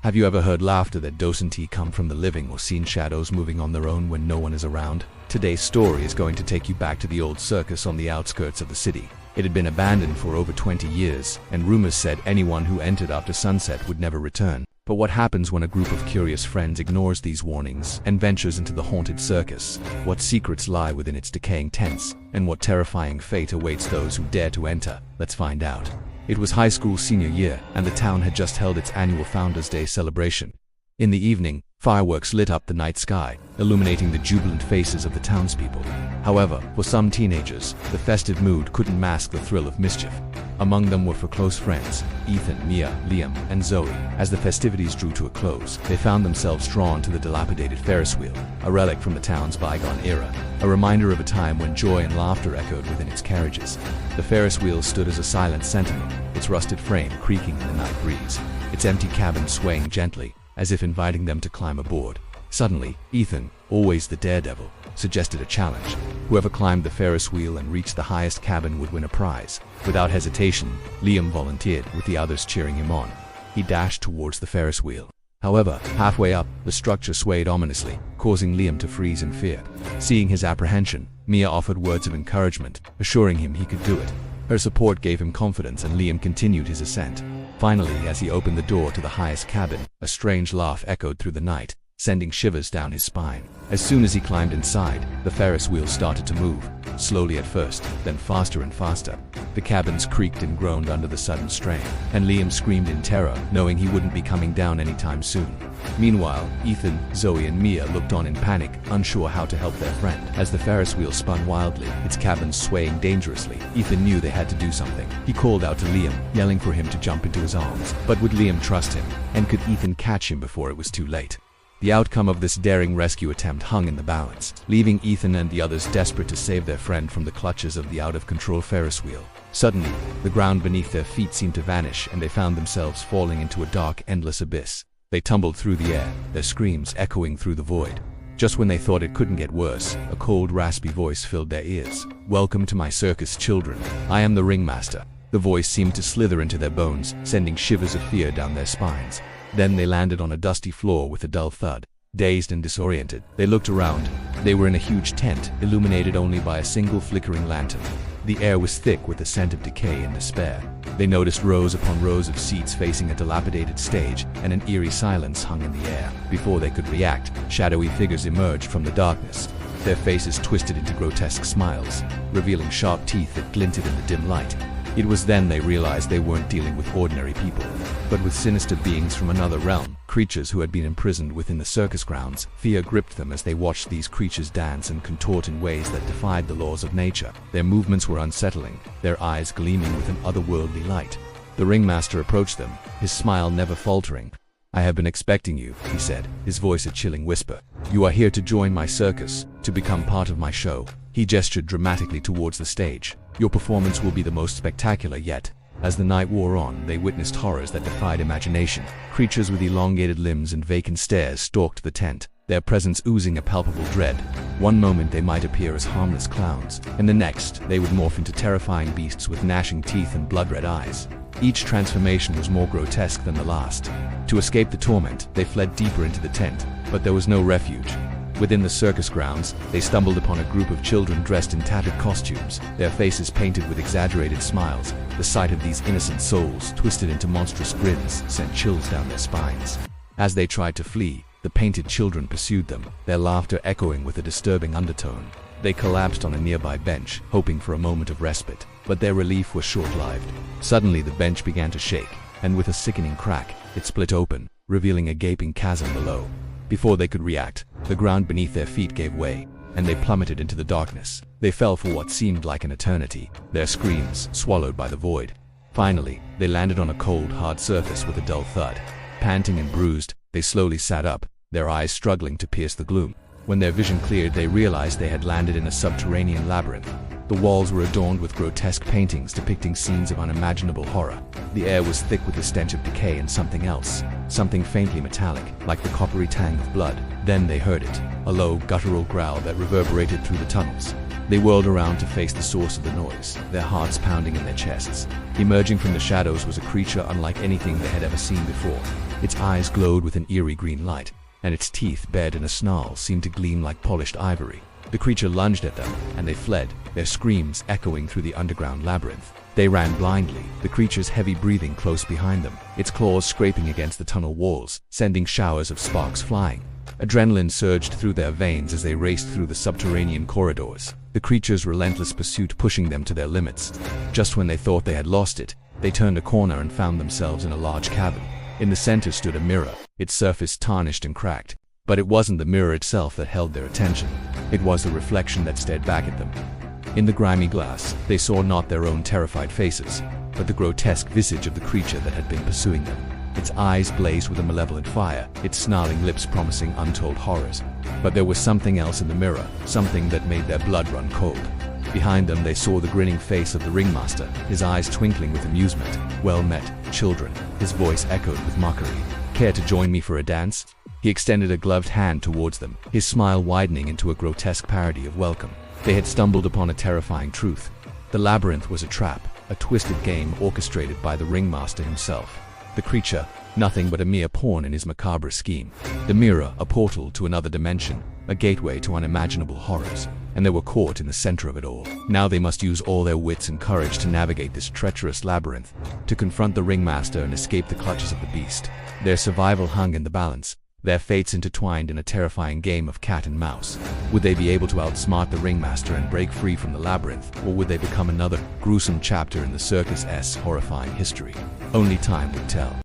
Have you ever heard laughter that doesn't come from the living or seen shadows moving on their own when no one is around? Today's story is going to take you back to the old circus on the outskirts of the city. It had been abandoned for over 20 years, and rumors said anyone who entered after sunset would never return. But what happens when a group of curious friends ignores these warnings and ventures into the haunted circus? What secrets lie within its decaying tents, and what terrifying fate awaits those who dare to enter? Let's find out. It was high school senior year, and the town had just held its annual Founders' Day celebration. In the evening, fireworks lit up the night sky, illuminating the jubilant faces of the townspeople. However, for some teenagers, the festive mood couldn't mask the thrill of mischief. Among them were 4 close friends, Ethan, Mia, Liam, and Zoe. As the festivities drew to a close, they found themselves drawn to the dilapidated Ferris wheel, a relic from the town's bygone era, a reminder of a time when joy and laughter echoed within its carriages. The Ferris wheel stood as a silent sentinel, its rusted frame creaking in the night breeze, its empty cabin swaying gently, as if inviting them to climb aboard. Suddenly, Ethan, always the daredevil, suggested a challenge. Whoever climbed the Ferris wheel and reached the highest cabin would win a prize. Without hesitation, Liam volunteered, with the others cheering him on. He dashed towards the Ferris wheel. However, halfway up, the structure swayed ominously, causing Liam to freeze in fear. Seeing his apprehension, Mia offered words of encouragement, assuring him he could do it. Her support gave him confidence, and Liam continued his ascent. Finally, as he opened the door to the highest cabin, a strange laugh echoed through the night, sending shivers down his spine. As soon as he climbed inside, the Ferris wheel started to move, slowly at first, then faster and faster. The cabins creaked and groaned under the sudden strain, and Liam screamed in terror, knowing he wouldn't be coming down anytime soon. Meanwhile, Ethan, Zoe, and Mia looked on in panic, unsure how to help their friend. As the Ferris wheel spun wildly, its cabins swaying dangerously, Ethan knew they had to do something. He called out to Liam, yelling for him to jump into his arms. But would Liam trust him? And could Ethan catch him before it was too late? The outcome of this daring rescue attempt hung in the balance, leaving Ethan and the others desperate to save their friend from the clutches of the out-of-control Ferris wheel. Suddenly, the ground beneath their feet seemed to vanish, and they found themselves falling into a dark, endless abyss. They tumbled through the air, their screams echoing through the void. Just when they thought it couldn't get worse, a cold, raspy voice filled their ears. "Welcome to my circus, children. I am the ringmaster." The voice seemed to slither into their bones, sending shivers of fear down their spines. Then they landed on a dusty floor with a dull thud. Dazed and disoriented, they looked around. They were in a huge tent, illuminated only by a single flickering lantern. The air was thick with the scent of decay and despair. They noticed rows upon rows of seats facing a dilapidated stage, and an eerie silence hung in the air. Before they could react, shadowy figures emerged from the darkness. Their faces twisted into grotesque smiles, revealing sharp teeth that glinted in the dim light. It was then they realized they weren't dealing with ordinary people, but with sinister beings from another realm, creatures who had been imprisoned within the circus grounds. Fear gripped them as they watched these creatures dance and contort in ways that defied the laws of nature. Their movements were unsettling, their eyes gleaming with an otherworldly light. The ringmaster approached them, his smile never faltering. "I have been expecting you," he said, his voice a chilling whisper. "You are here to join my circus, to become part of my show." He gestured dramatically towards the stage. "Your performance will be the most spectacular yet." As the night wore on, they witnessed horrors that defied imagination. Creatures with elongated limbs and vacant stares stalked the tent, their presence oozing a palpable dread. One moment they might appear as harmless clowns, and the next they would morph into terrifying beasts with gnashing teeth and blood-red eyes. Each transformation was more grotesque than the last. To escape the torment, they fled deeper into the tent, but there was no refuge. Within the circus grounds, they stumbled upon a group of children dressed in tattered costumes, their faces painted with exaggerated smiles. The sight of these innocent souls, twisted into monstrous grins, sent chills down their spines. As they tried to flee, the painted children pursued them, their laughter echoing with a disturbing undertone. They collapsed on a nearby bench, hoping for a moment of respite, but their relief was short-lived. Suddenly the bench began to shake, and with a sickening crack, it split open, revealing a gaping chasm below. Before they could react, the ground beneath their feet gave way, and they plummeted into the darkness. They fell for what seemed like an eternity, their screams swallowed by the void. Finally, they landed on a cold, hard surface with a dull thud. Panting and bruised, they slowly sat up, their eyes struggling to pierce the gloom. When their vision cleared, they realized they had landed in a subterranean labyrinth. The walls were adorned with grotesque paintings depicting scenes of unimaginable horror. The air was thick with the stench of decay and something else, something faintly metallic, like the coppery tang of blood. Then they heard it, a low, guttural growl that reverberated through the tunnels. They whirled around to face the source of the noise, their hearts pounding in their chests. Emerging from the shadows was a creature unlike anything they had ever seen before. Its eyes glowed with an eerie green light, and its teeth, bared in a snarl, seemed to gleam like polished ivory. The creature lunged at them, and they fled, their screams echoing through the underground labyrinth. They ran blindly, the creature's heavy breathing close behind them, its claws scraping against the tunnel walls, sending showers of sparks flying. Adrenaline surged through their veins as they raced through the subterranean corridors, the creature's relentless pursuit pushing them to their limits. Just when they thought they had lost it, they turned a corner and found themselves in a large cavern. In the center stood a mirror, its surface tarnished and cracked. But it wasn't the mirror itself that held their attention. It was the reflection that stared back at them. In the grimy glass, they saw not their own terrified faces, but the grotesque visage of the creature that had been pursuing them. Its eyes blazed with a malevolent fire, its snarling lips promising untold horrors. But there was something else in the mirror, something that made their blood run cold. Behind them they saw the grinning face of the ringmaster, his eyes twinkling with amusement. "Well met, children," his voice echoed with mockery. "Care to join me for a dance?" He extended a gloved hand towards them, his smile widening into a grotesque parody of welcome. They had stumbled upon a terrifying truth. The labyrinth was a trap, a twisted game orchestrated by the ringmaster himself. The creature, nothing but a mere pawn in his macabre scheme. The mirror, a portal to another dimension, a gateway to unimaginable horrors. And they were caught in the center of it all. Now they must use all their wits and courage to navigate this treacherous labyrinth, to confront the ringmaster and escape the clutches of the beast. Their survival hung in the balance, their fates intertwined in a terrifying game of cat and mouse. Would they be able to outsmart the ringmaster and break free from the labyrinth, or would they become another gruesome chapter in the circus's horrifying history? Only time would tell.